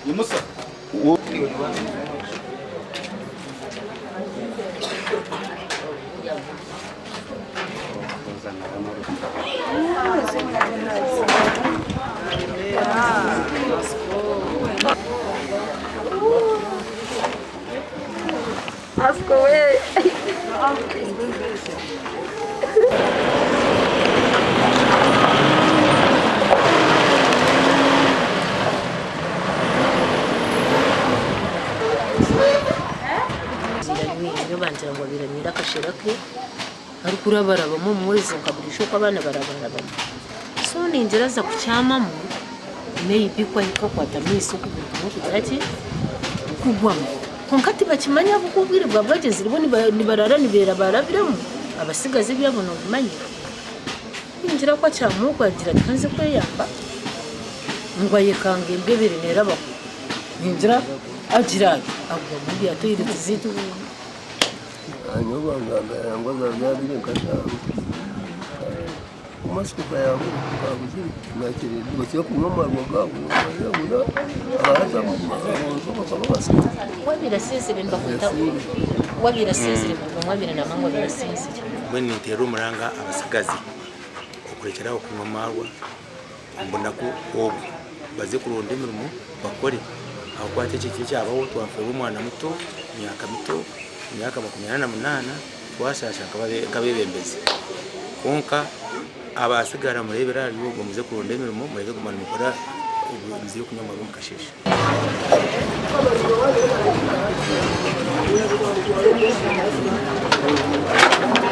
Imusa. Asco, güey. Banjira ngo biramira akashirake ari kurabarabamo mwezi nkaburisho ko abana barabarabamo so ninjira za kucyamamo maybe kwa ikakwata miso kugira kugwamo konkati bakimanya bukubwire bwabageze ribo ni barara nibera barabiramo abasigaze byabona umanye ninjira kwa cyamuko agira kanze ko yamba ngo yekange mbebere neraba ninjira agira agwa muri atoyiretse zitu Anyoba ngamba ngazabiri nkashaka umasiko yawe kabuziri nakiri ndibasiye kunywa rwagabo yabura abaza mu basi wabira sezire ndakwita wabira sezire wabira namango bira sezire bweni ntero muranga abasagazi okurekeraho kunywa marwa mbona ko obu baze kuronda imirimo bakore aho kwatekeke cyabaho twafuye umwana muto myaka mito myaka 28 twashasha kabebembezi konka abasigara murebera yugo muze kuronda imirimo mureke kumana mukora ubuzi kunyama bumukashisha